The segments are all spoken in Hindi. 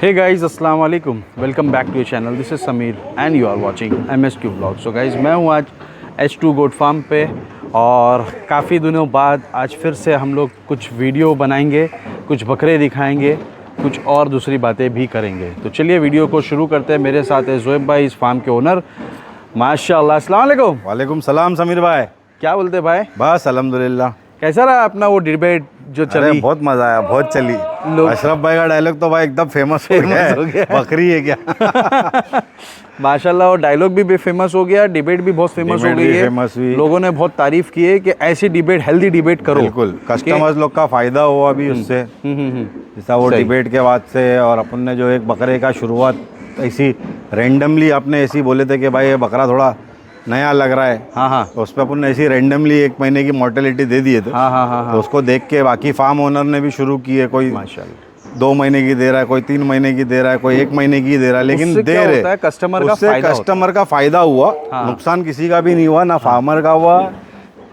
हे गाइस अस्सलाम वालेकुम, welcome back to your channel. This is Sameer and you are watching MS2 blog. So guys मैं हूँ आज H2 गोट फार्म पे और काफ़ी दिनों बाद आज फिर से हम लोग कुछ वीडियो बनाएंगे, कुछ बकरे दिखाएंगे, कुछ और दूसरी बातें भी करेंगे। तो चलिए वीडियो को शुरू करते हैं। मेरे साथ है ज़ोएब भाई, इस फार्म के ओनर। माशाल्लाह, अस्सलाम वालेकुम। वालेकुम सलाम समीर भाई। क्या बोलते भाई? बस अल्हम्दुलिल्लाह। कैसा रहा अपना वो डिबेट जो चली? बहुत मज़ा आया, बहुत चली। अशरफ भाई का डायलॉग तो भाई एकदम फेमस हो गया। बकरी है क्या? माशाल्लाह, वो डायलॉग भी फेमस हो गया, डिबेट भी बहुत फेमस हो गई है। लोगों ने बहुत तारीफ की है कि ऐसी डिबेट, हेल्दी डिबेट करो। बिल्कुल, कस्टमर्स लोग का फायदा हुआ अभी उससे। जैसा वो डिबेट के बाद से, और अपन ने जो एक बकरे का शुरुआत ऐसी रैंडमली आपने ऐसी बोले थे कि भाई ये बकरा थोड़ा नया लग रहा है। हाँ। तो उस पर अपन ने ऐसी रैंडमली 1 महीने की मॉर्टेलिटी दे दिए थे। हाँ। तो उसको देख के बाकी फार्म ओनर ने भी शुरू की है। कोई माशाल्लाह 2 महीने की दे रहा है, कोई 3 महीने की दे रहा है, कोई 1 महीने की दे रहा है, लेकिन दे रहे। कस्टमर का फायदा हुआ। नुकसान किसी का भी नहीं हुआ, ना फार्मर का हुआ,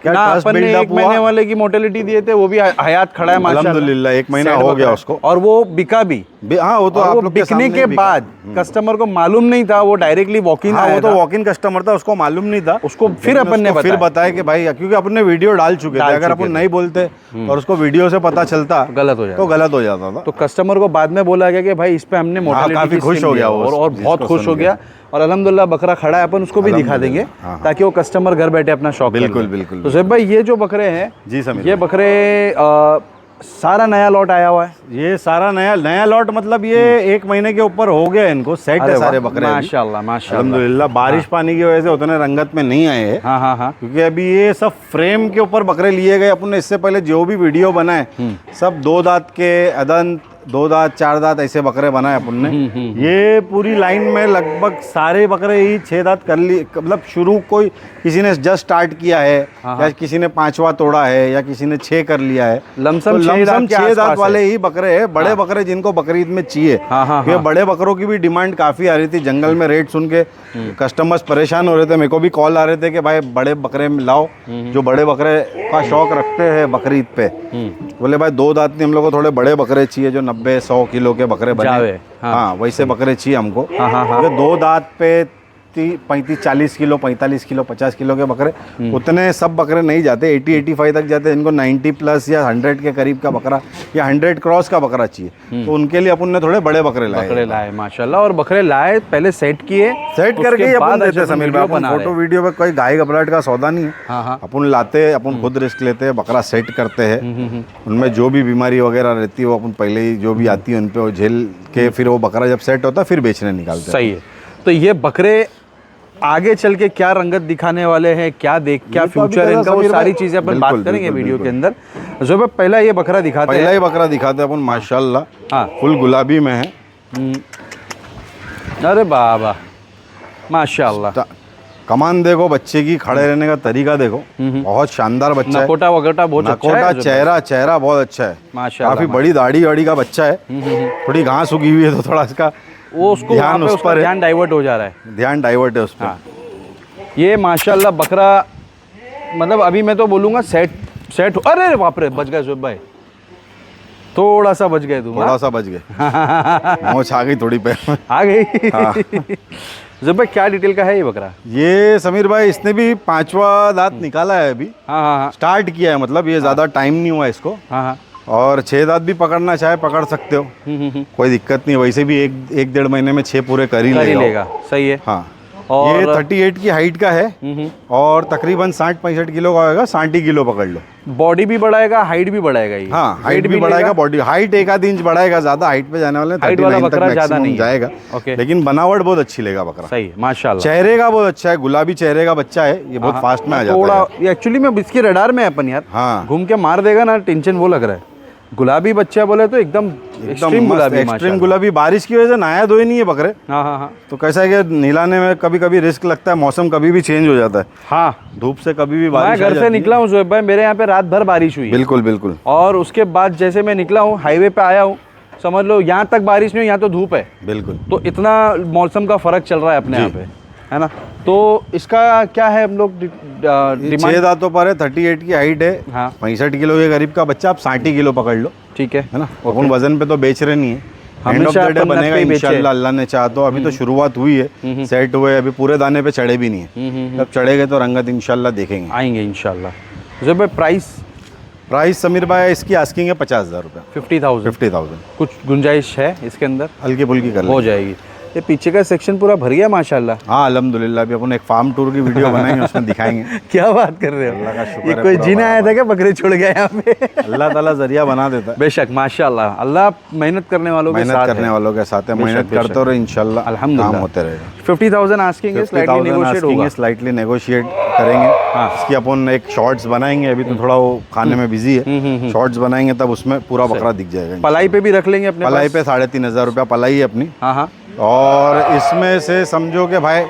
क्या ट्रस्ट बिल्डअप हुआ। 1 महीने वाले की मोर्टेलिटी दिए थे, वो भी हयात खड़ा है माशाल्लाह। अल्हम्दुलिल्लाह 1 महीना हो गया उसको, और वो बिका भी। हाँ, वो तो आप लोग बिकने के बाद कस्टमर को मालूम नहीं था, वो डायरेक्टली वॉक इन आया। वो तो वॉक इन कस्टमर था, उसको मालूम नहीं था। उसको फिर अपन ने बताया कि भाई, क्योंकि अपन ने वीडियो डाल चुके थे, अगर अपन नहीं बोलते और उसको वीडियो से पता चलता गलत हो जाता था। तो कस्टमर को बाद में बोला गया कि भाई इस पे हमने मोर्टेलिटी काफी खुश हो गया और बहुत खुश हो गया। और अल्हम्दुलिल्लाह बकरा खड़ा है, अपन उसको भी दिखा देंगे ताकि वो कस्टमर घर बैठे अपना शौक। बिल्कुल। तो ज़ोएब भाई, ये जो बकरे हैं जी समीर, ये बकरे सारा नया लॉट आया हुआ है। ये सारा नया लॉट, मतलब ये 1 महीने के ऊपर हो गया इनको सेट है सारे बकरे। माशाल्लाह अल्हम्दुलिल्लाह। बारिश पानी की वजह से उतने रंगत में नहीं आए हैं। हाँ। क्योंकि अभी ये सब फ्रेम के ऊपर बकरे लिए गए। अपन ने इससे पहले जो भी वीडियो बनाए सब 2 दांत के अदंत, 2 दांत 4 दांत ऐसे बकरे बनाए अपन ने। ये पूरी लाइन में लगभग सारे बकरे ही 6 दांत कर लिए। मतलब शुरू कोई किसी ने जस्ट स्टार्ट किया है, या किसी ने 5वां तोड़ा है, या किसी ने 6 कर लिया है। लमसम 6 दांत वाले ही बकरे हैं। बड़े बकरे जिनको बकरीद में चाहिए, ये बड़े बकरों की भी डिमांड काफ़ी आ रही थी। जंगल में रेट सुन के कस्टमर्स परेशान हो रहे थे। मेरे को भी कॉल आ रहे थे कि भाई बड़े बकरे लाओ, जो बड़े बकरे का शौक रखते हैं बकरीद पे। बोले भाई 2 दांत नहीं, हम लोग को थोड़े बड़े बकरे चाहिए जो 90-100 किलो के बकरे बने। हाँ, वैसे बकरे चाहिए हमको। 2 दांत पे 35-40 किलो, 45 किलो, 50 किलो के बकरे, उतने सब बकरे नहीं जाते। 80-85 तक जाते हैं। इनको 90 प्लस या 100 के करीब का बकरा या 100 क्रॉस का बकरा चाहिए। तो उनके लिए अपन ने थोड़े बड़े बकरे लाए माशाल्लाह। और बकरे लाए, पहले सेट किए, सेट करके ही अपन देते समीर भाई। अपन फोटो वीडियो पे कोई गाय घबराहट का सौदा नहीं है। अपन लाते, अपन खुद रिस्क लेते हैं, बकरा सेट करते हैं। उनमें जो भी बीमारी वगैरह रहती है वो अपन पहले ही जो भी आती है उन पे झेल के, फिर वो बकरा जब सेट होता है फिर बेचने निकालते हैं। सही है। तो ये बकरे आगे चल के क्या रंगत दिखाने वाले हैं, क्या फ्यूचर है इनका, वो सारी चीजें अपन बात करेंगे वीडियो के अंदर। ज़ोएब पहला ये बकरा दिखाते हैं। पहला ही बकरा दिखाते हैं अपन माशाल्लाह। हाँ, फुल गुलाबी में है। अरे बाबा माशाल्लाह। कमान देखो बच्चे की, खड़े रहने का तरीका देखो, बहुत शानदार बच्चा है। नकोटा वगैरह बहुत अच्छा है। चेहरा बहुत अच्छा है माशाल्लाह। काफी बड़ी दाढ़ी वाड़ी का बच्चा है। थोड़ी घास उगी हुई है तो थोड़ा इसका उसको ध्यान डाइवर्ट हो जा रहा है। ध्यान डाइवर्ट है उस पर। ये माशाल्लाह बकरा, मतलब अभी मैं तो बोलूँगा सेट। अरे बाप रे, बच गए ज़ोएब भाई, थोड़ा सा बच गए तुम। थोड़ा सा बच गए। मोच आ गई थोड़ी पे, आ गई। ज़ोएब भाई क्या डिटेल का है ये बकरा? ये समीर भाई इसने भी 5वां दांत निकाला है अभी। हाँ। स्टार्ट किया है, मतलब ये ज़्यादा टाइम नहीं हुआ इसको। हाँ। और 6 दांत भी पकड़ना चाहे पकड़ सकते हो, कोई दिक्कत नहीं। वैसे भी 1-1.5 महीने में 6 पूरे कर ही लेगा। सही है। हाँ। और ये 38 की हाइट का है और तकरीबन 60-65 किलो का होगा। 60 किलो पकड़ लो। बॉडी भी बढ़ाएगा, हाइट भी बढ़ाएगा ये। हाँ, हाइट भी बढ़ाएगा, बॉडी हाइट 1-आध इंच बढ़ाएगा। ज्यादा हाइट पे जाने वाले 39 तक ज्यादा नहीं जाएगा, लेकिन बनावट बहुत अच्छी लेगा बकरा। सही है माशाल्लाह। चेहरे का बहुत अच्छा है, गुलाबी चेहरे का बच्चा है। ये बहुत फास्ट में आ जाता है। ये एक्चुअली में इसके रडार में है अपन यार। हाँ, घूम के मार देगा ना, टेंशन वो लग रहा है। गुलाबी बच्चा बोले तो एकदम एक्सट्रीम गुलाबी। बारिश की वजह से नहाया धोए नहीं है बकरे। हाँ। तो कैसा है कि नहलाने में कभी कभी रिस्क लगता है, मौसम कभी भी चेंज हो जाता है। हाँ, धूप से कभी भी बारिश। मैं घर से निकला हूँ ज़ोएब भाई, मेरे यहाँ पे रात भर बारिश हुई। बिल्कुल। और उसके बाद जैसे मैं निकला हूँ, हाईवे पे आया हूँ, समझ लो यहाँ तक बारिश नहीं, यहाँ तो धूप है। बिल्कुल। तो इतना मौसम का फर्क चल रहा है अपने यहाँ पे, है ना। तो इसका क्या है, हम लोग 6 दांतों पर है, 38 की हाइट है। हाँ। 65 किलो के करीब का बच्चा, आप 60 किलो पकड़ लो। ठीक है ना। अपन वजन पे तो बेच रहे नहीं है, एंड ऑफ हमेशा द डे अपन बनेगा नब्बे बेचे। इंशाल्लाह, अल्लाह ने चाहा तो। अभी तो शुरुआत हुई है, सेट हुए, अभी पूरे दाने पे चढ़े भी नहीं है। जब चढ़ेगे तो रंगत इंशाल्लाह देखेंगे, आएंगे इंशाल्लाह। ज़ुबैर भाई प्राइस प्राइस समीर भाई इसकी आस्किंग है 50,000 रुपये। 50,000। 50,000 कुछ गुंजाइश है इसके अंदर? हल्की फुल्की कर हो लो। जाएगी। ये पीछे का सेक्शन पूरा भर गया माशाल्लाह। हाँ अल्हम्दुलिल्लाह, अभी अपन एक फार्म टूर की वीडियो बनाएंगे, उसमें दिखाएंगे। क्या बात कर रहे हो? अल्लाह का शुक्र ये है, कोई पूरा जीना बराबर। आया था क्या बकरे छोड़ गया यहाँ पे? अल्लाह ताला जरिया बना देता है, बेशक माशाल्लाह, अल्लाह मेहनत करने वालों के मेहनत साथ करने है। वालों के साथ है। बेशक, मेहनत बेशक। करते रहे इंशाल्लाह, अल्हम्दुलिल्लाह। काम होते रहेगा। 50,000 आस्किंग है, स्लाइटली 50,000 नेगोशिएट asking होगा। है, स्लाइटली नेगोशिएट करेंगे। हाँ। इसकी अपन एक शॉर्ट्स बनाएंगे, अभी तो थोड़ा वो खाने में बिजी है। शॉर्ट्स बनाएंगे तब उसमें पूरा बकरा दिख जाएगा। पलाई पे भी रख लेंगे अपने पलाई पास? पे 3,500 रुपया पलाई है अपनी। हाँ हाँ। और इसमें से समझो कि भाई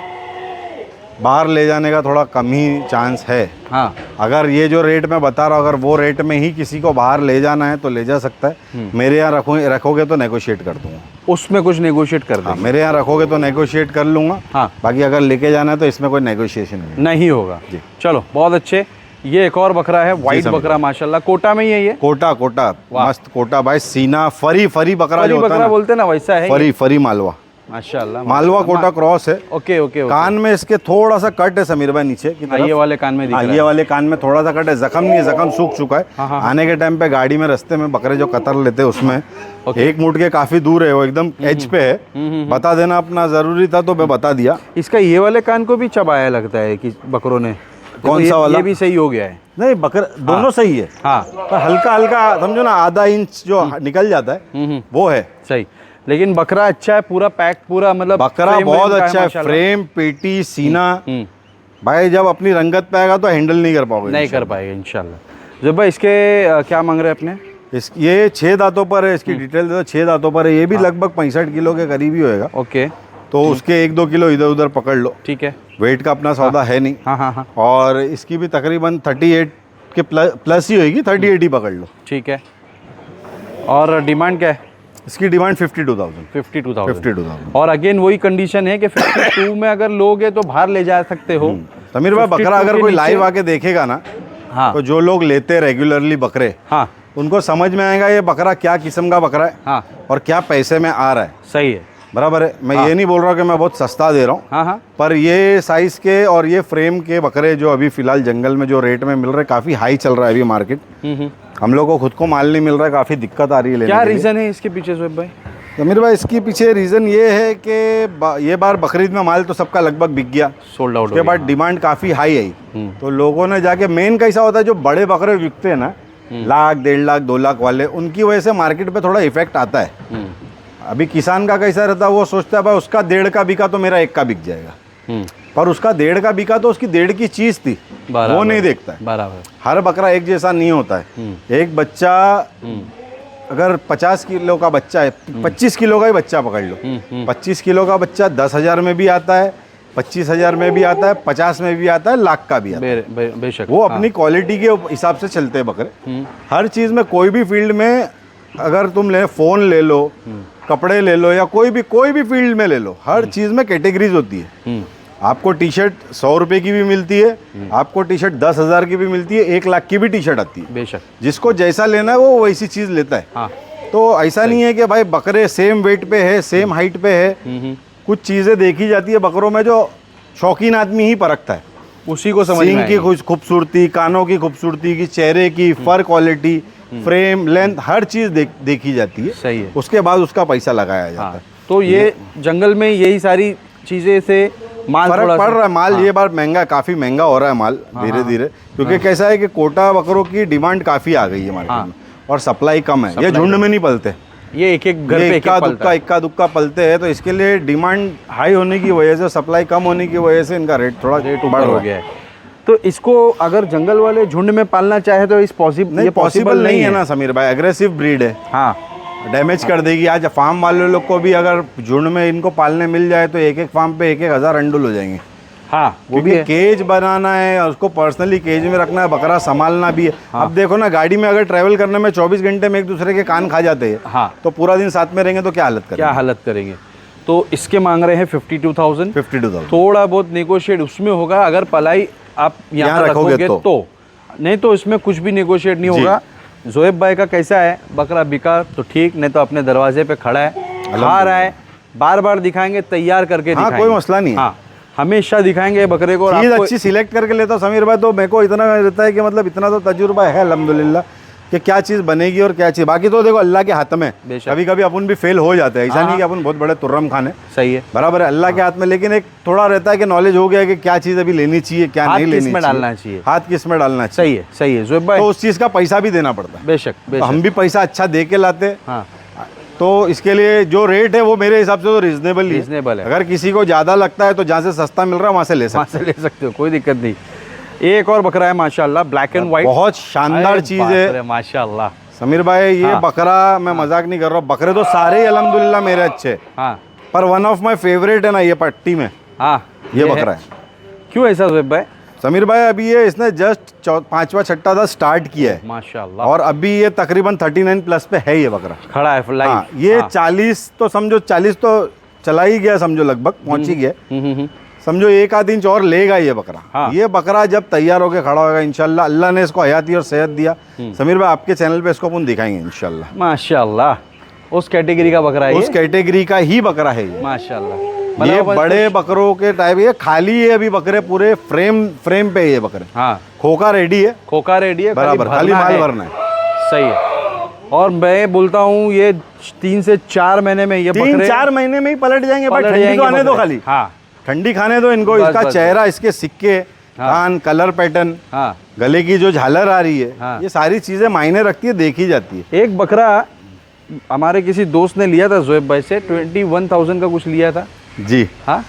बाहर ले जाने का थोड़ा कम ही चांस है। हाँ अगर ये जो रेट मैं बता रहा हूँ, अगर वो रेट में ही किसी को बाहर ले जाना है तो ले जा सकता है। मेरे यहाँ रखोगे तो नेगोशिएट कर दूंगा। उसमें कुछ नेगोशिएट कर हाँ, देंगे। मेरे यहाँ रखोगे तो नेगोशिएट कर लूँगा। हाँ। बाकी अगर लेके जाना है तो इसमें कोई नेगोशिएशन नहीं होगा। जी। चलो बहुत अच्छे। ये एक और बकरा है, वाइट समझ बकरा माशाल्लाह, कोटा में ही है ये? कोटा कोटा मस्त कोटा भाई, सीना फरी फरी बकरा फरी जो होता बकरा है ना, बोलते हैं ना, वैसा है ये? फरी फरी मालवा, माशाल्लाह। मालवा कोटा क्रॉस है। Okay okay. कान में इसके थोड़ा सा कट है समीर भाई, नीचे की तरफ। ये वाले कान में दिख हाँ, रहा ये है। वाले कान में थोड़ा सा कट है, जख्म नहीं है, जख्म सूख चुका है। हाँ, हाँ। आने के टाइम पे गाड़ी में रास्ते में बकरे जो कतर लेते हैं उसमें एक मुड़ के काफी दूर है, वो एकदम एज पे है। बता देना अपना जरूरी था तो मैं बता दिया। इसका ये वाले कान को भी चबाया लगता है कि बकरों ने। कौन देखो, सा वाला? ये भी सही हो गया है। नहीं बकर दोनों सही है। हाँ पर हल्का हल्का समझो ना, आधा इंच जो निकल जाता है वो है सही। लेकिन बकरा अच्छा है, पूरा पैक, पूरा मतलब बकरा frame बहुत व्रेम का अच्छा है। माशाल्लाह। फ्रेम, पेटी, सीना, भाई जब अपनी रंगत पे आएगा तो हैंडल नहीं कर पाओगे। नहीं कर पाएगा इंशाल्लाह। जब भाई इसके क्या मांग रहे हैं अपने? ये 6 दांतों पर है, इसकी डिटेल दे दो। 6 दांतों पर है, ये भी लगभग 65 किलो के करीब ही होएगा। ओके तो उसके 1-2 किलो इधर उधर पकड़ लो, ठीक है। वेट का अपना सौदा है नहीं। हाँ हाँ हाँ और इसकी भी तकरीबन 38 के प्लस ही होगी, 38 ही पकड़ लो। ठीक है। और डिमांड क्या है? इसकी डिमांड 52,000। 52,000। 52,000। और अगेन वही कंडीशन है कि 52 में अगर लोगे तो बाहर ले जा सकते हो। समीर भाई 52 बकरा अगर के कोई नीचे- लाइव आके देखेगा ना, हाँ तो जो लोग लेते रेगुलरली बकरे, हाँ उनको समझ में आएगा ये बकरा क्या किस्म का बकरा है हाँ और क्या पैसे में आ रहा है। सही है। बराबर है। मैं ये नहीं बोल रहा कि मैं बहुत सस्ता दे रहा हूँ, हाँ हाँ पर ये साइज के और ये फ्रेम के बकरे जो अभी फिलहाल जंगल में जो रेट में मिल रहे हैं, काफ़ी हाई चल रहा है अभी मार्केट। हम लोग को खुद को माल नहीं मिल रहा है, काफ़ी दिक्कत आ रही है लेने क्या के लिए। रीज़न है इसके पीछे सोहेब भाई? समीर भाई इसके पीछे रीज़न ये है कि ये बार बकरीद में माल तो सबका लगभग बिक गया, सोल्ड आउट उसके बाद डिमांड काफ़ी हाई आई। तो लोगों ने जाके, मेन कैसा होता है जो बड़े बकरे बिकते हैं ना, 1,00,000, 1.5 लाख, 2 लाख वाले, उनकी वजह से मार्केट पे थोड़ा इफेक्ट आता है। अभी किसान का कैसा रहता है, वो सोचता है भाई उसका 1.5 का बिका तो मेरा 1 का बिक जाएगा, पर उसका 1.5 का बिका तो उसकी 1.5 की चीज़ थी, वो नहीं देखता है। बराबर। हर बकरा एक जैसा नहीं होता है। एक बच्चा अगर 50 किलो का बच्चा है, 25 किलो का ही बच्चा पकड़ लो, 25 किलो का बच्चा 10,000 में भी आता है, 25,000 में भी आता है, 50 में भी आता है, लाख का भी आता है। बेशक वो अपनी क्वालिटी के हिसाब से चलते हैं बकरे। हर चीज़ में, कोई भी फील्ड में अगर तुम ले, फ़ोन ले लो, कपड़े ले लो, या कोई भी फील्ड में ले लो, हर चीज़ में कैटेगरीज होती है। आपको टी शर्ट 100 रुपये की भी मिलती है, आपको टी शर्ट 10,000 की भी मिलती है, 1 लाख की भी टी शर्ट आती है। बेशक। जिसको जैसा लेना है वो वैसी चीज़ लेता है। हाँ तो ऐसा नहीं है कि भाई बकरे सेम वेट पे है, सेम हाइट पे है। कुछ चीज़ें देखी जाती है बकरों में जो शौकीन आदमी ही परखता है। उसी को समझ में सींग की खूबसूरती, कानों की खूबसूरती, की चेहरे की फर क्वालिटी, फ्रेम, लेंथ, हर चीज़ देखी जाती है। सही है। उसके बाद उसका पैसा लगाया जाता हाँ है। तो ये जंगल में यही सारी चीज़ें से माल फर्क थोड़ा पड़ सा- रहा है। माल हाँ। ये बार महंगा, काफ़ी महंगा हो रहा है माल धीरे धीरे, क्योंकि कैसा है कि कोटा बकरों की डिमांड काफ़ी आ गई है मार्केट में, और सप्लाई कम है। ये झुंड में नहीं पलते, ये एक एक घर ये पे इक्का दुक्का पलते हैं। तो इसके लिए डिमांड हाई होने की वजह से, सप्लाई कम होने की वजह से इनका रेट थोड़ा रेट बढ़ ऊपर हो रहा गया है। तो इसको अगर जंगल वाले झुंड में पालना चाहे तो इस नहीं, पॉसिबल नहीं है ना समीर भाई। एग्रेसिव ब्रीड है, हाँ डैमेज कर देगी। आज फार्म वाले लोग को भी अगर झुंड में इनको पालने मिल जाए तो एक फार्म पे 1,000 अंडुल हो जाएंगे। हाँ वो भी क्योंकि है। केज बनाना है और उसको पर्सनली केज में रखना है, बकरा संभालना भी है। अब देखो ना, गाड़ी में अगर ट्रैवल करने में 24 घंटे में एक दूसरे के कान खा जाते हैं, हाँ तो पूरा दिन साथ में रहेंगे तो क्या हालत क्या करेंगे। हालत करेंगे। तो इसके मांग रहे हैं 52,000। 52,000 थोड़ा बहुत नेगोशिएट उसमें होगा अगर पलाई आप यहाँ यहाँ रखोगे रखोगे तो। नहीं तो इसमें कुछ भी नेगोशिएट नहीं होगा। जोएब भाई का कैसा है, बकरा बिका तो ठीक, नहीं तो अपने दरवाजे पे खड़ा है, खा रहा है, बार बार दिखाएंगे, तैयार करके हाँ, दिखाएंगे। कोई मसला नहीं है। हाँ, हमेशा दिखाएंगे बकरे को। और चीज़ आपको अच्छी सिलेक्ट करके लेता हूँ समीर भाई, तो मेरे को इतना रहता है कि मतलब इतना तो तजुर्बा है अल्हम्दुलिल्लाह कि क्या चीज़ बनेगी और क्या चीज़, बाकी तो देखो अल्लाह के हाथ में। बेशक। कभी कभी अपन भी फेल हो जाते हैं, ऐसा नहीं कि अपन बहुत बड़े तुर्रम खाने, सही है, बराबर है, अल्लाह के हाथ में। लेकिन एक थोड़ा रहता है कि नॉलेज हो गया कि क्या चीज़ अभी लेनी चाहिए, क्या हाथ नहीं किस लेनी में चाहिए, डालना चाहिए, हाथ किस में डालना चाहिए। सही है, सही है ज़ोएब भाई। तो उस चीज़ का पैसा भी देना पड़ता है। बेशक तो बेशक। हम भी पैसा अच्छा दे के लाते, हाँ, तो इसके लिए जो रेट है वो मेरे हिसाब से तो रीजनेबल ही रीजनेबल है। अगर किसी को ज़्यादा लगता है तो जहाँ से सस्ता मिल रहा है वहाँ से ले वहाँ सकते से ले सकते हो, कोई दिक्कत नहीं। एक और बकरा है माशाल्लाह, ब्लैक एंड हैं। व्हाइट, बहुत शानदार चीज़ है माशाल्लाह। समीर भाई। ये हाँ। बकरा, मैं मजाक नहीं कर रहा हूँ, बकरे तो सारे ही अल्हम्दुलिल्लाह मेरे अच्छे, हाँ पर वन ऑफ माय फेवरेट है ना ये पट्टी में, हाँ, ये बकरा है। क्यों ऐसा ज़ोएब भाई? समीर भाई अभी ये इसने जस्ट 5वां छठा था स्टार्ट किया है, माशाल्लाह, और अभी ये तकरीबन 39 प्लस पे है ये बकरा। खड़ा है लाइव। हाँ, ये 40 तो समझो, 40 तो चला ही गया समझो, लगभग पहुंच ही गया। समझो 1 आध इंच और लेगा ये बकरा। हाँ। ये बकरा जब तैयार होकर खड़ा होगा इंशाल्लाह, अल्लाह ने इसको हयाती और सेहत दिया, समीर भाई आपके चैनल पे इसको अपन दिखाएंगे इंशाल्लाह। माशाल्लाह, उस कैटेगरी का बकरा है उस ये? कैटेगरी का ही बकरा है ये। माशाल्लाह। ये मतलब बड़े बकरों के टाइप, ये खाली है अभी बकरे, पूरे फ्रेम पे ये बकरे। हाँ, खोखा रेडी है, खोखा रेडी है, बराबर, खाली माल भरना है। सही है। और मैं बोलता हूँ ये 3 से 4 महीने में ये 3-4 महीने में ही पलट जाएंगे भाई, पलट ठंडी जाएंगे तो आने दो बकरे। खाली, हाँ ठंडी खाने दो इनको। बस, इसका बस, चेहरा, इसके सिक्के, कान, कलर पैटर्न, हाँ। गले की जो झालर आ रही है, हाँ। ये सारी चीजें मायने रखती है, देखी जाती है। एक बकरा हमारे किसी दोस्त ने लिया था ज़ोएब भाई से, 21,000 का कुछ लिया था जी हाँ।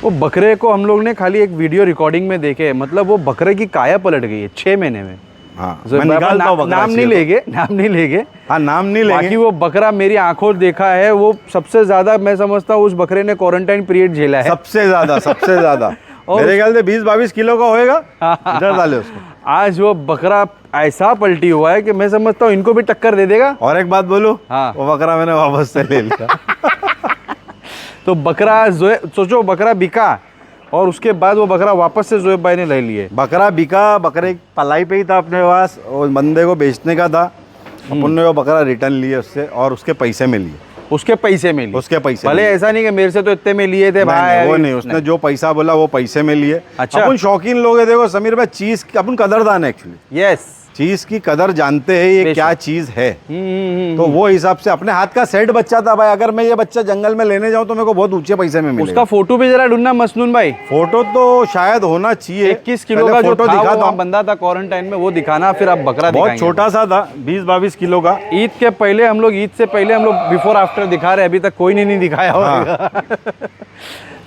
वो बकरे को हम लोग ने खाली एक वीडियो रिकॉर्डिंग में देखे, मतलब वो बकरे की काया पलट गई है 6 महीने में। हाँ, ज़ोएब मैं भाई, निकालता हूँ बकरा नाम नहीं चाहिए लेंगे, नाम नहीं लेंगे, तो। हाँ, नाम नहीं बाकी लेंगे। वो बकरा मेरी आंखों देखा है, वो सबसे ज्यादा मैं समझता हूँ उस बकरे ने क्वारंटाइन पीरियड झेला है। सबसे ज्यादा और मेरे ख्याल से 20-22 किलो का होएगा। इधर डाले उसको। आज वो बकरा ऐसा पलटी हुआ है कि मैं समझता हूँ इनको भी टक्कर दे देगा। और एक बात बोलूं, हाँ। वो बकरा मैंने वापस से ले लिया। तो बकरा सोचो, बकरा बिका और उसके बाद वो बकरा वापस से ज़ोएब भाई ने ले लिए। बकरा बिका, बकरे की पलाई पे ही था अपने पास, और बंदे को बेचने का था, अपन ने वो बकरा रिटर्न लिए उससे, और उसके पैसे में लिए, उसके पैसे में लिए, उसके पैसे भले में लिए। ऐसा नहीं कि मेरे से तो इतने में लिए थे नहीं, भाई, नहीं, वो नहीं, उसने जो पैसा बोला वो पैसे में लिए। अच्छा। अपन शौकीन लोग है, देखो समीर भाई, चीज अपन कदरदान है एक्चुअली, यस। चीज की कदर जानते हैं ये बेशक। क्या चीज है। तो वो हिसाब से अपने हाथ का सेट बच्चा था भाई, अगर मैं ये बच्चा जंगल में लेने जाऊं तो मेरे को बहुत ऊंचे पैसे में मिलेगा। उसका फोटो भी जरा ढूंढना मसनून भाई, फोटो तो शायद होना चाहिए। 21 किलो पहले का जो फोटो था, दिखाता वो हूं। बंदा था क्वारंटाइन में, वो दिखाना, फिर आप बकरा बहुत दिखाएंगे। छोटा सा था, 20-22 किलो का। ईद के पहले हम लोग, ईद से पहले हम लोग बिफोर आफ्टर दिखा रहे हैं, अभी तक कोई नहीं दिखाया होगा।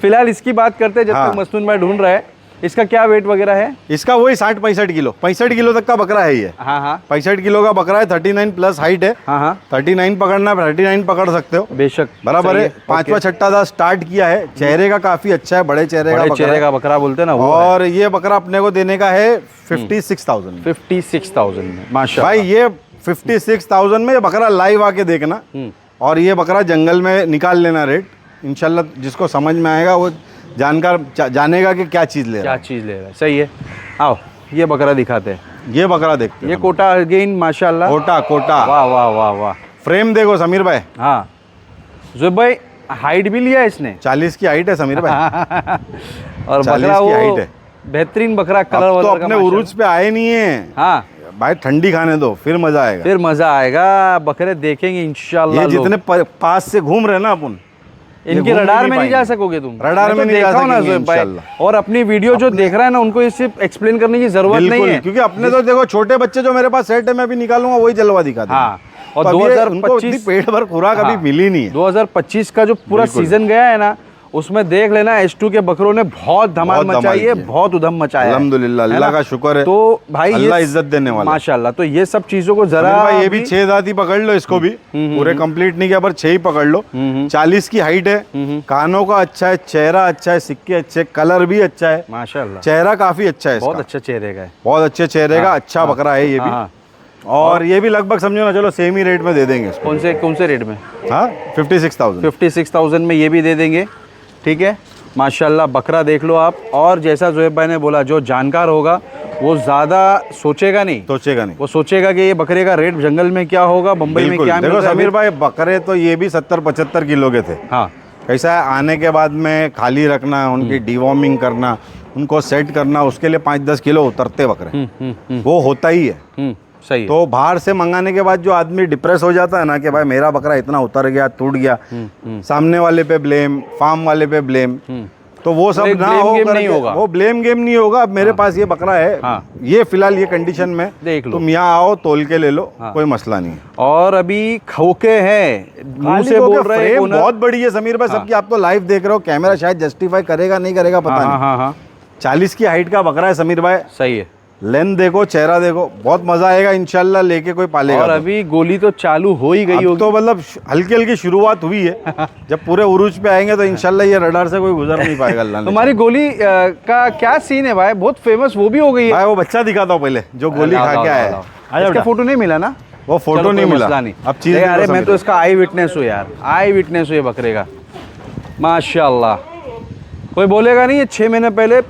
फिलहाल इसकी बात करते हैं जब हाँ। तक मसनून भाई ढूंढ रहा है। इसका क्या वेट वगैरह है? इसका वही 60-65 किलो, 65 किलो तक का बकरा है ये। हाँ हाँ 65 किलो का बकरा है, 39 प्लस हाइट है। हाँ हाँ 39 पकड़ना है, 39 पकड़ सकते हो, बेशक, बराबर सही है। 5वां छठा था स्टार्ट किया है, चेहरे का काफी अच्छा है, बड़े चेहरे का बड़े बकरा चेहरे है। का बकरा बोलते हैं ना वो है। और ये बकरा अपने को देने का है 56,000 में। 56,000 में माशाल्लाह भाई ये 56,000 में ये बकरा लाइव आके देखना, और ये बकरा जंगल में निकाल लेना रेट, इंशाल्लाह जिसको समझ में आएगा वो जानकार जानेगा कि क्या चीज़ ले रहा क्या चीज़ ले रहा है। सही है, आओ ये बकरा दिखाते हैं। है। ये बकरा देखते ये हैं। कोटा अगेन माशाल्लाह, कोटा कोटा, वाह वाह वाह वाह। फ्रेम देखो समीर भाई, हाँ ज़ोएब भाई, हाइट भी लिया है इसने 40 की हाइट है समीर भाई। और 40 बकरा की वो हाइट है। बेहतरीन बकरा, कलर अब तो वलर का अपने माशाल्लाह। उरूज पे आए नहीं है हाँ, भाई, ठंडी खाने दो फिर मजा आएगा। फिर मजा आएगा, बकरे देखेंगे इंशाल्लाह। ये जितने पास से घूम रहे हैं ना अपन, इनके घूम रडार नहीं में नहीं जा पाएंगे। सकोगे तुम, रडार मैं में तो नहीं जा देखा हूं ना सकेंगे ज़ोएब भाई। इंशाल्लाह। और अपनी वीडियो जो देख रहा है ना, उनको इसे एक्सप्लेन करने की जरूरत नहीं बिल्कुल, है, क्योंकि अपने तो देखो छोटे बच्चे जो मेरे पास सेट है, मैं अभी निकालूंगा वही जलवा दिखा दूंगा। हाँ। और तो अब ये 2025 उनको इतनी पेट भर खुराक अभी हाँ, मिली नहीं है। 2025 का जो पूरा बिल्कुल। सीजन गया है ना, उसमें देख लेना H2 के बकरों ने बहुत धमाल बहुत धमाल मचाई है, किया। बहुत उधम मचाया है। अल्हम्दुलिल्लाह, है अल्लाह ना? का शुक्र है। तो भाई अल्लाह ये इज्जत देने वाला है। माशाल्लाह। तो ये सब चीजों को जरा भाई ये भी अभी- 6 दांती पकड़ लो, इसको भी पूरे कंप्लीट नहीं किया पर 6 ही पकड़ लो। 40 की हाइट है, कानों का अच्छा है, चेहरा अच्छा है, सिक्के अच्छे, कलर भी अच्छा है, माशाल्लाह चेहरा काफी अच्छा है बहुत इसका, अच्छा चेहरे का है। बहुत अच्छे चेहरे का, अच्छा बकरा है ये भी। हाँ। और ये भी लगभग समझो ना, चलो सेम ही रेट में दे देंगे इसको। कौन से रेट में? हाँ 56,000। 56,000 में ये भी दे देंगे, ठीक है। माशाल्लाह बकरा देख लो आप। और जैसा ज़ोएब भाई ने बोला, जो जानकार होगा वो ज़्यादा सोचेगा नहीं, वो सोचेगा कि ये बकरे का रेट जंगल में क्या होगा, बम्बई में क्या मिल देखो रहा है। समीर भाई, बकरे तो ये भी 70-75 किलो के थे। हाँ, कैसा है, आने के बाद में खाली रखना, उनकी डिवॉर्मिंग करना, उनको सेट करना, उसके लिए 5-10 किलो उतरते बकरे, वो होता ही है। सही है। तो बाहर से मंगाने के बाद जो आदमी डिप्रेस हो जाता है ना कि भाई मेरा बकरा इतना उतर गया, टूट गया, सामने वाले पे ब्लेम, फार्म वाले पे ब्लेम, तो वो सब ना हो, नहीं होगा, वो ब्लेम गेम नहीं होगा। अब मेरे पास ये बकरा है, ये फिलहाल ये कंडीशन में देख लो, तुम यहाँ आओ, तोल के ले लो, कोई मसला नहीं है। और अभी खोके हैं, मुंह से बोल रहे हैं, बहुत बड़ी है समीर भाई सबकी। आप तो लाइव देख रहे हो, कैमरा शायद जस्टिफाई करेगा नहीं करेगा पता नहीं। 40 की हाइट का बकरा है समीर भाई। सही है। लेंथ देखो, चेहरा देखो, बहुत मजा आएगा इंशाल्लाह लेके कोई पालेगा। और अभी गोली तो चालू हो ही गई होगी, तो मतलब हल्की हल्की शुरुआत हुई है। जब पूरे उरूज पे आएंगे तो इंशाल्लाह ये रडार से कोई गुजर नहीं पाएगा। अल्लाह ने। तुम्हारी गोली का क्या सीन है भाई, बहुत फेमस वो भी हो गई है भाई। वो बच्चा दिखाता हूँ पहले जो गोली खा के आया है, इसका फोटो नहीं मिला ना? वो फोटो नहीं मिला। अब चीज, अरे मैं तो इसका आई विटनेस हूँ यार, आई विटनेस हूँ ये बकरे का, माशाल्लाह। कोई बोलेगा नहीं ये 6 महीने पहले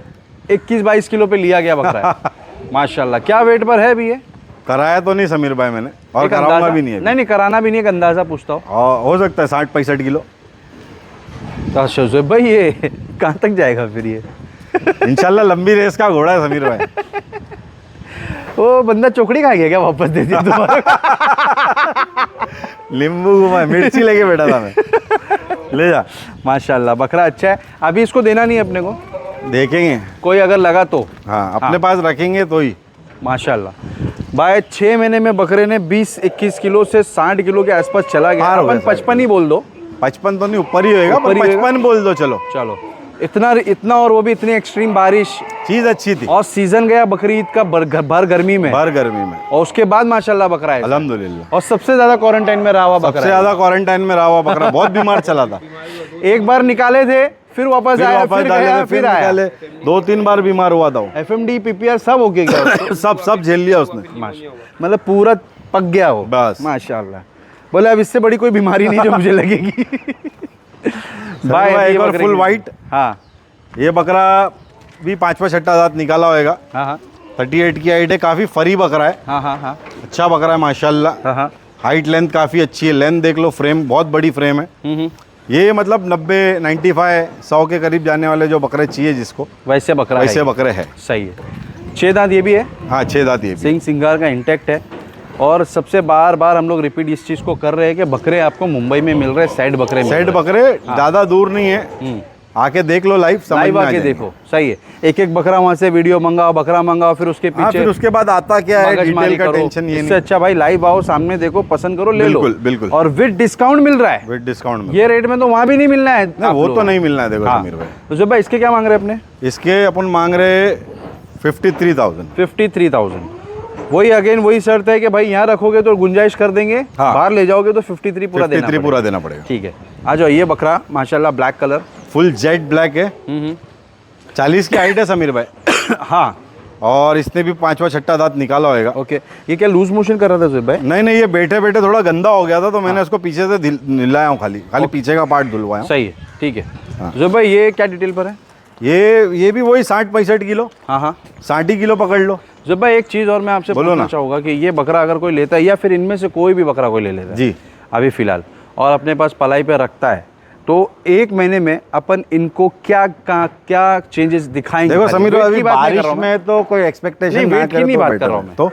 21-22 किलो पे लिया गया बकरा है। माशाल्लाह। क्या वेट पर है भी ये? कराया तो नहीं समीर भाई मैंने, और कराऊंगा भी नहीं है। नहीं कराना भी नहीं, एक अंदाजा पूछता हूँ। हो सकता है 60-65 किलो। तो भाई ये कहाँ तक जाएगा फिर ये? इंशाल्लाह लंबी रेस का घोड़ा है समीर भाई। वो बंदा चोकड़ी खा गया क्या, वापस दे दिया दोबारा? नींबू घुमा, मिर्ची लेके बैठा था मैं। ले जा। माशाल्लाह बकरा अच्छा है। अभी इसको देना नहीं अपने को, देखेंगे कोई अगर लगा तो। हाँ, अपने पास रखेंगे तो ही। माशाल्लाह भाई 6 महीने में बकरे ने 20-21 किलो से 60 किलो के आसपास चला गया। अपन 55 ही बोल दो, 55 तो नहीं, ऊपर ही होएगा, 55 बोल दो। चलो इतना और वो भी इतनी एक्सट्रीम बारिश, चीज अच्छी थी। और सीजन गया बकरीद का भर गर्मी में, और उसके बाद माशाल्लाह बकरा है अल्हम्दुलिल्लाह। और सबसे ज्यादा क्वारंटाइन में रहा हुआ बकरा, सबसे ज्यादा क्वारंटाइन में रहा हुआ बकरा। बहुत बीमार चला था। एक बार निकाले थे, फिर वापस आया, फिर आया, 2-3 बार बीमार हुआ था। FMD PPR सब हो गया। सब झेल लिया उसने, मतलब पूरा पक गया हो बस। माशाल्लाह। बोले अब इससे बड़ी कोई बीमारी नहीं जो मुझे लगेगी। भाई एक और फुल वाइट। हाँ, ये बकरा भी 5वां-6वां दांत निकाला होएगा। हाँ, 38 की हाइट है, काफी फरी बकरा है। हाँ, अच्छा बकरा है माशाल्लाह। हाँ, हाइट लेंथ काफी अच्छी है, लेंथ देख लो, फ्रेम बहुत बड़ी फ्रेम है। ये मतलब 90-95-100 के करीब जाने वाले जो बकरे चाहिए जिसको, वैसे बकरे है। सही है। 6 दांत ये भी है। हाँ, 6 दांत ये भी। सिंग सिंगार का इंटैक्ट है। और सबसे बार हम लोग रिपीट इस चीज़ को कर रहे हैं कि बकरे आपको मुंबई में मिल रहे हैं, सेट बकरे ज़्यादा दूर नहीं है। आके देख लो, लाइव आके देखो। सही है। एक बकरा वहाँ से वीडियो मंगाओ, फिर उसके पीछे, फिर उसके बाद आता क्या है, डिटेल का टेंशन ये नहीं। अच्छा भाई लाइव आओ, सामने देखो, पसंद करो, ले लो। बिल्कुल। और विद डिस्काउंट मिल रहा है। विद डिस्काउंट ये रेट में तो वहाँ भी नहीं मिलना है। वो तो नहीं मिलना है। देखो समीर भाई, तो जब भाई इसके क्या मांग रहे हैं अपने? इसके अपन मांग रहे 53,000। वही शर्त है कि भाई यहाँ रखोगे तो गुंजाइश कर देंगे, बाहर ले जाओगे तो 53 पूरा देना पड़ेगा। ठीक है, आ जाओ। ये बकरा माशाल्लाह black colour, full jet black है। 40 की हाइट है समीर भाई। हाँ, और इसने भी 5वां-6वां दांत निकाला होगा। ओके। ये क्या लूज मोशन कर रहा था सुबह भाई? नहीं, ये बैठे थोड़ा गंदा हो गया था, तो मैंने उसको पीछे से निलाया हूँ, खाली पीछे का पार्ट धुलवाया। सही है, ठीक है। जो भाई ये क्या डिटेल पर है? ये भी वही 60-65 किलो। हाँ, 60 किलो पकड़ लो। जब भाई एक चीज़ और मैं आपसे पूछना चाहूँगा कि ये बकरा अगर कोई लेता है, या फिर इनमें से कोई भी बकरा कोई ले लेता है जी अभी फ़िलहाल, और अपने पास पलाई पे रखता है, तो 1 महीने में अपन इनको क्या चेंजेस दिखाएंगे? देखो समीर, अभी बारिश में तो कोई एक्सपेक्टेशन नहीं, वेट की नहीं बात कर रहा हूँ मैं। तो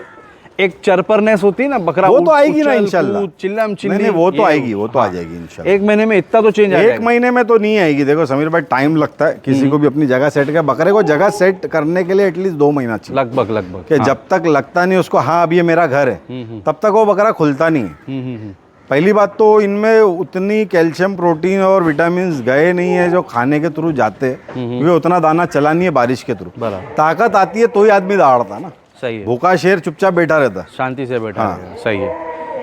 एक चरपरनेस होती है ना बकरा, वो तो आएगी ना इंशाल्लाह। चिल्लम चिल्ली, नहीं, वो तो आएगी, वो तो आ जाएगी इंशाल्लाह। 1 महीने में इतना तो चेंज आ जाएगा। 1 महीने में तो नहीं आएगी। देखो समीर भाई, टाइम लगता है किसी को भी अपनी जगह सेट कर। बकरे को जगह सेट करने के लिए एटलीस्ट 2 महीना चाहिए लगभग। कि जब तक लगता नहीं उसको, हाँ अब ये मेरा घर है, तब तक वो बकरा खुलता नहीं है। पहली बात तो इनमें उतनी कैल्शियम, प्रोटीन और विटामिन गए नहीं है जो खाने के थ्रू जाते हैं, क्योंकि उतना दाना चला नहीं है बारिश के थ्रू। ताकत आती है तो ही आदमी दौड़ता है ना। सही है। भूखा शेर चुपचाप बैठा रहता, शांति से बैठा रहता। सही है,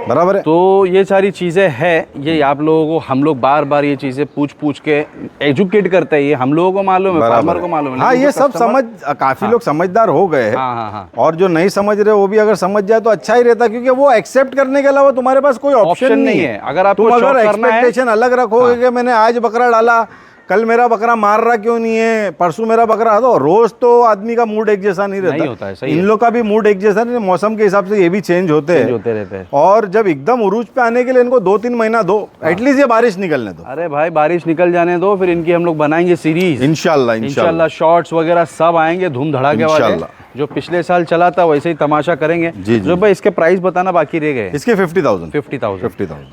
बराबर है। तो ये सारी चीज़ें हैं, ये आप लोगों को हम लोग बार ये चीज़ें पूछ के एजुकेट करते हैं। ये हम लोगों को मालूम है, फार्मर को मालूम है। हाँ, ये सब समझ, काफी लोग समझदार हो गए हैं। हाँ। और जो नहीं समझ रहे वो भी अगर समझ जाए तो अच्छा ही रहता, क्योंकि वो एक्सेप्ट करने के अलावा तुम्हारे पास कोई ऑप्शन नहीं है। अगर आप तुम अगर एक्सपेक्टेशन अलग रखोगे कि मैंने आज बकरा डाला, कल मेरा बकरा मार रहा क्यों नहीं है, परसों मेरा बकरा, तो रोज तो आदमी का मूड एक जैसा नहीं रहता, नहीं होता है, सही इन लोग का भी मूड एक जैसा नहीं, मौसम के हिसाब से ये भी चेंज होते रहते हैं। और जब एकदम उरूज पे आने के लिए इनको 2-3 महीना दो, एटलीस्ट ये बारिश निकलने दो। अरे भाई बारिश निकल जाने दो, फिर इनकी हम लोग बनाएंगे सीरीज इंशाल्लाह शॉर्ट्स वगैरह सब आएंगे धूम धड़ाके वाले, जो पिछले साल चला था वैसे ही तमाशा करेंगे। जो भाई इसके प्राइस बताना बाकी रह गए, इसके 50,000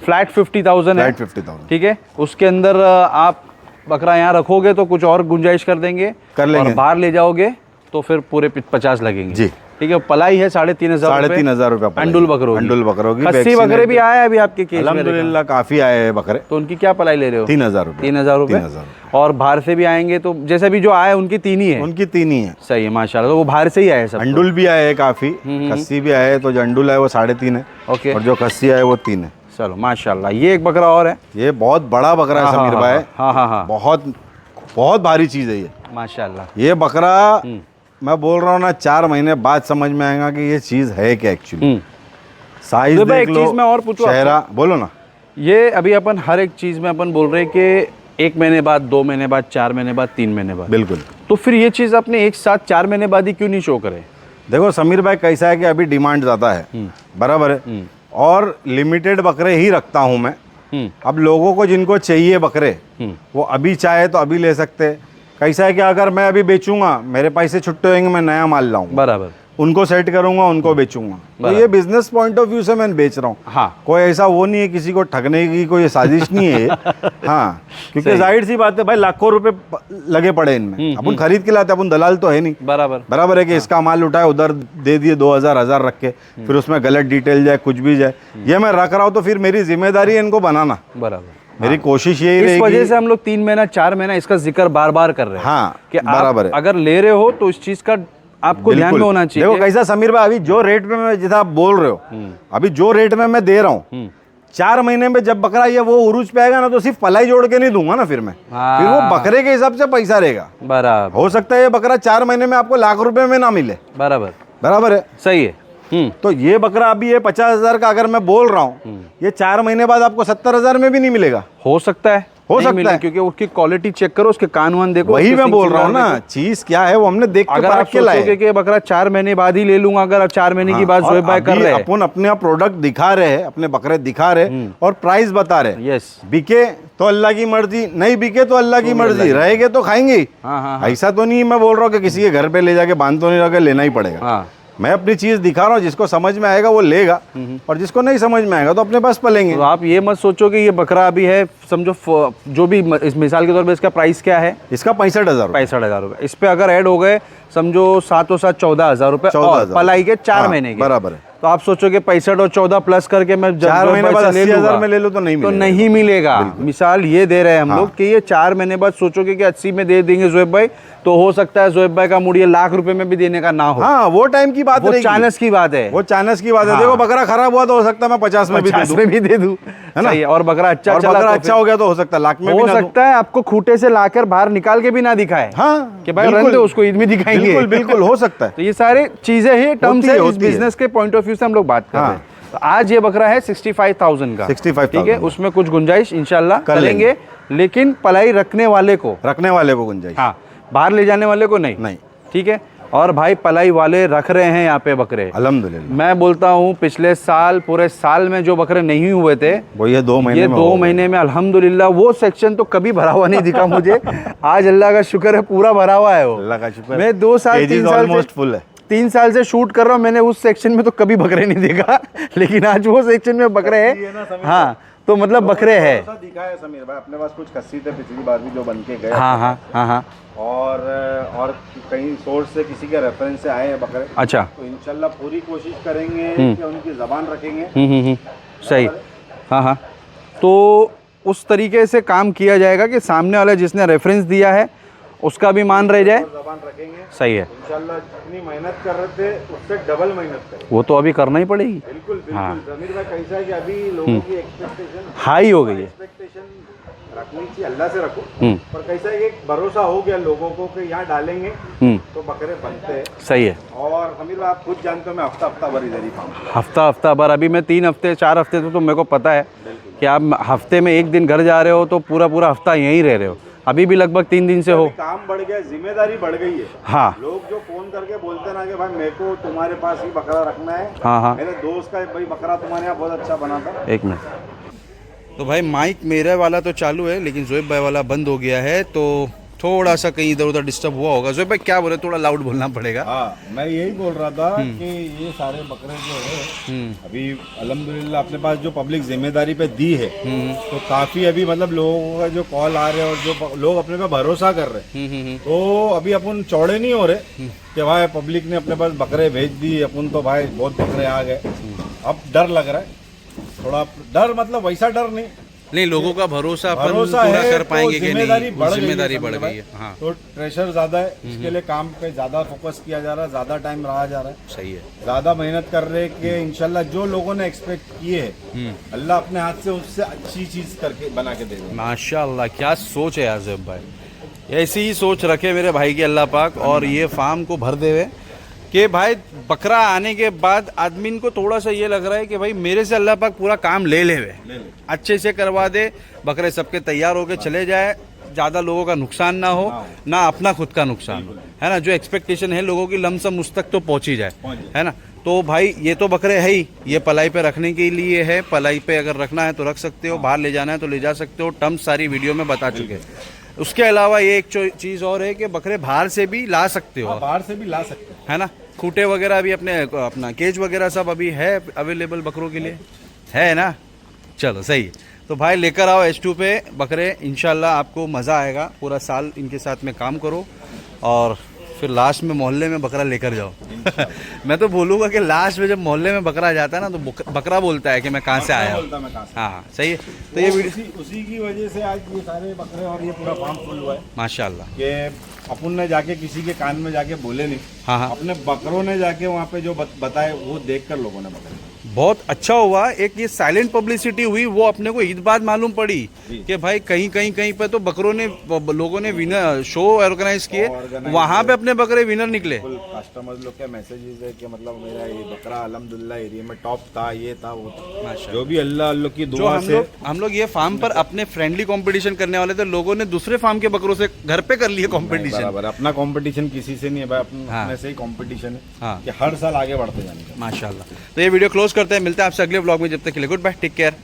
फ्लैट 50,000 है, 50,000 ठीक है। उसके अंदर आप बकरा यहाँ रखोगे तो कुछ और गुंजाइश कर देंगे, कर लेंगे। और बाहर ले जाओगे तो फिर पूरे 50 लगेंगे जी, ठीक है। पलाई है 3,500 रुपये अंडुल बकरों की। खस्सी बकरे भी आए अभी आपके केस में, अल्हम्दुलिल्लाह काफी आए हैं बकरे। तो उनकी क्या पलाई ले रहे हो? 3,000 रुपये। और बाहर से भी आएंगे तो जैसे भी जो आए उनकी 3 ही है, उनकी 3 ही है। सही है माशाल्लाह। तो वो बाहर से ही आए सब। अंडुल भी आए हैं काफी, खस्सी भी आए, तो जो अंडुल है वो 3.5 है, ओके, और जो खस्सी है वो 3 है। चलो माशाल्लाह। ये एक बकरा और है, ये बहुत बड़ा बकरा है समीर भाई। हाँ, बहुत भारी चीज है ये माशाल्लाह। ये बकरा मैं बोल रहा हूँ ना, 4 महीने बाद समझ में आएगा कि ये चीज है क्या एक्चुअली। साइज तो देख एक लो, चीज मैं और पूछूं चेहरा, बोलो ना। ये अभी अपन हर एक चीज में अपन बोल रहे हैं कि 1 महीने बाद, 2 महीने बाद, 4 महीने बाद, 3 महीने बाद, बिल्कुल। तो फिर ये चीज अपने एक साथ 4 महीने बाद ही क्यों नहीं शो करे? देखो समीर भाई कैसा है कि अभी डिमांड ज़्यादा है, बराबर है, और लिमिटेड बकरे ही रखता हूँ मैं। अब लोगों को जिनको चाहिए बकरे, वो अभी चाहे तो अभी ले सकते। कैसा है कि अगर मैं अभी बेचूंगा, मेरे पैसे छुट्टे होंगे, मैं नया माल लाऊंगा, बराबर, उनको सेट करूंगा, उनको बेचूंगा। तो ये बिजनेस पॉइंट ऑफ व्यू से मैं बेच रहा हूँ। हाँ, कोई ऐसा वो नहीं है, किसी को ठगने की कोई साजिश नहीं है। हाँ, क्योंकि जाहिर सी बात है भाई, लाखों रुपए लगे पड़े इनमें, अपन खरीद के लाते, अपन दलाल तो है नहीं, बराबर है कि इसका माल उठाए, उधर दे दिए 2,000 रख के, फिर उसमें गलत डिटेल जाए, कुछ भी जाए, ये मैं रख रहा हूँ, तो फिर मेरी जिम्मेदारी है इनको बनाना, बराबर। मेरी कोशिश यही रहेगी। इस वजह से हम लोग 3 महीना 4 महीना इसका जिक्र बार बार कर रहे हैं। हाँ, कि बराबर है। अगर ले रहे हो तो इस चीज का आपको ध्यान में होना चाहिए। देखो कैसा समीर भाई, अभी जो रेट में मैं, जैसा आप बोल रहे हो, अभी जो रेट में मैं दे रहा हूँ, 4 महीने में जब बकरा ये वो उरूज पे आएगा ना, तो सिर्फ पलाई जोड़ के नहीं दूंगा ना, फिर मैं फिर वो बकरे के हिसाब से पैसा रहेगा। बराबर। हो सकता है ये बकरा 4 महीने में आपको लाख रुपए में ना मिले, बराबर है, सही है। तो ये बकरा अभी ये 50,000 का अगर मैं बोल रहा हूँ, ये 4 महीने बाद आपको 70,000 में भी नहीं मिलेगा। हो सकता है, क्योंकि उसकी क्वालिटी चेक करो, उसके कान वान देखो। वही मैं बोल रहा हूँ ना, चीज क्या है वो हमने देख के परख के लाए। कि बकरा 4 महीने बाद ही ले लूंगा, अगर 4 महीने की बात जोएब भाई कर रहे हैं, अपन अपने प्रोडक्ट दिखा रहे हैं, अपने बकरे दिखा रहे और प्राइस बता रहे। यस, बिके तो अल्लाह की मर्जी, नहीं बिके तो अल्लाह की मर्जी, रहेंगे तो खाएंगे। ऐसा तो नहीं मैं बोल रहा हूँ कि किसी के घर पे ले जाके बांध तो नहीं रहा, लेना ही पड़ेगा। मैं अपनी चीज दिखा रहा हूँ, जिसको समझ में आएगा वो लेगा, और जिसको नहीं समझ में आएगा तो अपने पास पलेंगे। तो आप ये मत सोचो कि ये बकरा अभी है, समझो जो भी इस मिसाल के तौर पे इसका प्राइस क्या है, इसका 65,000 रुपये। इस पे अगर ऐड हो गए समझो 7 और 7 14,000 रुपये, और पलाई के 4 महीने के, बराबर है। तो आप सोचो कि 65 और 14 प्लस करके मैं 4 महीने बाद 80,000 में ले लो तो नहीं मिलेगा। मिसाल ये दे रहे हैं हम लोग कि ये 4 महीने बाद सोचोगे कि 80 में दे देंगे जोएब भाई, तो हो सकता है जोएब भाई का मूड ये लाख रुपए में भी देने का ना हो। हाँ, वो टाइम की बात, वो चांस की बात है, देखो बकरा खराब हुआ तो हो सकता है मैं 50 में भी दे दूं, है ना। और बकरा अच्छा चला, बकरा अच्छा हो गया तो हो सकता है लाख में हो सकता है आपको खूटे से लाकर बाहर निकाल के भी ना दिखाए। हाँ, कि भाई रन दो उसको, ईद में दिखाएंगे। बिल्कुल हो सकता है। तो ये सारे चीजें ही टर्म्स है, इस बिजनेस के पॉइंट ऑफ व्यू से हम लोग बात कर रहे हैं। तो आज ये बकरा है 65,000 का, 65,000, ठीक है। उसमें कुछ गुंजाइश इंशाल्लाह करेंगे, लेकिन पलाई रखने वाले को गुंजाइश, हाँ, बाहर ले जाने वाले को नहीं, ठीक है। और भाई पलाई वाले रख रहे हैं यहाँ पे बकरे, अल्हम्दुलिल्लाह। मैं बोलता हूँ पिछले साल, पूरे साल में जो बकरे नहीं हुए थे, वो ये 2 महीने में अल्हम्दुलिल्लाह वो सेक्शन तो कभी भरा हुआ नहीं दिखा मुझे। आज अल्लाह का शुक्र है पूरा भरा हुआ है वो, अल्लाह का शुक्र। मैं 2 साल 3 साल ऑलमोस्ट फुल है, 3 साल से शूट कर रहा हूँ, मैंने उस सेक्शन में तो कभी बकरे नहीं देखा, लेकिन आज वो सेक्शन में बकरे हैं। हाँ, तो मतलब बकरे है। दिखा है समीर भाई, अपने पास कुछ खस्सी थे पिछली बार भी जो बन के गए। हाँ। और कहीं सोर्स से किसी के रेफरेंस से आए हैं बकरे। अच्छा, तो इंशाल्लाह पूरी कोशिश करेंगे कि उनकी ज़बान रखेंगे। सही। हाँ, तो उस तरीके से काम किया जाएगा कि सामने वाला जिसने रेफरेंस दिया है उसका भी मान रह जाए, ज़बान रखेंगे। सही है। इंशाल्लाह जितनी मेहनत कर रहे थे उससे डबल मेहनत करें, वो तो अभी करना ही पड़ेगी। बिल्कुल। हाँ, जमीर भाई कैसा है कि अभी लोगों की एक्सपेक्टेशन हाई हो गई है, रखनी चाहिए, अल्लाह से रखो, पर कैसा है एक भरोसा हो गया लोगों को कि यहाँ डालेंगे तो बकरे बनते हैं। सही है। और हमीर आप खुद जानते हो मैं हफ्ता भर इधर ही पाऊँ, हफ्ता भर। अभी मैं 3 हफ्ते 4 हफ्ते तो मेरे को पता है कि आप हफ्ते में 1 दिन घर जा रहे हो तो पूरा हफ्ता यहीं रह रहे हो। अभी भी लगभग 3 दिन से हो। काम बढ़ गया, जिम्मेदारी बढ़ गई है। हाँ लोग जो फोन करके बोलते ना कि भाई मेरे को तुम्हारे पास ही बकरा रखना है। हाँ हाँ, मेरे दोस्त का भाई बकरा तुम्हारे यहाँ बहुत अच्छा बना था। एक मिनट। तो भाई माइक मेरे वाला तो चालू है लेकिन जोएब भाई वाला बंद हो गया है, तो थोड़ा सा कहीं इधर उधर डिस्टर्ब हुआ होगा। जोएब भाई क्या बोले, थोड़ा लाउड बोलना पड़ेगा। हाँ, मैं यही बोल रहा था कि ये सारे बकरे जो है अभी अल्हम्दुलिल्लाह अपने पास जो पब्लिक जिम्मेदारी पे दी है, तो काफी अभी मतलब लोगों का जो कॉल आ रहे हैं और जो लोग अपने पे भरोसा कर रहे हैं, तो अभी अपन चौड़े नहीं हो रहे कि भाई पब्लिक ने अपने पास बकरे भेज दी, अपन तो भाई बहुत बकरे आ गए। अब डर लग रहा है थोड़ा, डर मतलब वैसा डर नहीं, लोगों का भरोसा अपन भरोसा पूरा है कर पाएंगे तो कि जिम्मेदारी नहीं, जिम्मेदारी बढ़ गई है। हाँ तो प्रेशर ज्यादा है, इसके लिए काम पे ज्यादा फोकस किया जा रहा है, ज्यादा टाइम रहा जा रहा है, सही है। ज्यादा मेहनत कर रहे हैं कि इंशाल्लाह जो लोगों ने एक्सपेक्ट किए है अल्लाह अपने हाथ से उससे अच्छी चीज करके बना के देगा। माशाल्लाह, क्या सोच है यार जोएब भाई, ऐसी ही सोच रखे मेरे भाई की अल्लाह पाक, और ये फार्म को भर देवे कि भाई बकरा आने के बाद आदमी को थोड़ा सा ये लग रहा है कि भाई मेरे से अल्लाह पाक पूरा काम ले लेवे, अच्छे से करवा दे, बकरे सबके तैयार होके चले जाए, ज़्यादा लोगों का नुकसान ना हो, ना अपना खुद का नुकसान हो, है ना। जो एक्सपेक्टेशन है लोगों की लमसम उस तक तो पहुंच ही जाए, है ना। तो भाई ये तो बकरे है ही, ये पलाई पे रखने के लिए है, पलाई पे अगर रखना है तो रख सकते हो, बाहर ले जाना है तो ले जा सकते हो, टर्म्स सारी वीडियो में बता चुके हैं। उसके अलावा ये एक चीज़ और है कि बकरे बाहर से भी ला सकते हो, बाहर से भी ला सकते है ना। खूटे वगैरह भी अपना केज वगैरह सब अभी है अवेलेबल बकरों के लिए, है ना। चलो सही है, तो भाई लेकर आओ H2 पे बकरे, इंशाल्लाह आपको मज़ा आएगा। पूरा साल इनके साथ में काम करो और फिर लास्ट में मोहल्ले में बकरा लेकर जाओ। मैं तो बोलूँगा कि लास्ट में जब मोहल्ले में बकरा जाता है ना तो बकरा बोलता है कि मैं कहाँ से आया हूँ। हाँ सही है। तो ये वीडियो उसी की वजह से आज ये सारे बकरे और ये पूरा फार्म फुल हुआ है माशाल्लाह, कि अपन ने जाके किसी के कान में जाके बोले नहीं, हाँ हाँ, अपने बकरों ने जाके वहाँ पे जो बताए वो देखकर लोगों ने बताया। बहुत अच्छा हुआ। एक ये साइलेंट पब्लिसिटी हुई, वो अपने को ईद बाद मालूम पड़ी कि भाई कहीं पे तो बकरों ने, लोगों ने विनर शो ऑर्गेनाइज किए, वहां पे अपने बकरे विनर निकले। कस्टमर्स लोग के मैसेजेस है कि मतलब मेरा ये बकरा अल्हम्दुलिल्लाह एरिया में टॉप था, ये था वो था, जो भी अल्लाह की दुआ से। हम लोग ये फार्म पर अपने फ्रेंडली कंपटीशन करने वाले थे, लोगों ने दूसरे फार्म के बकरों से घर पे कर लिए कंपटीशन। अपना कंपटीशन किसी से नहीं है भाई, अपने से ही कंपटीशन है कि हर साल आगे बढ़ते जाने का। माशाल्लाह। तो ये वीडियो क्लोज करते हैं, मिलते हैं आपसे अगले व्लॉग में, जब तक के लिए गुड बाय, टेक केयर।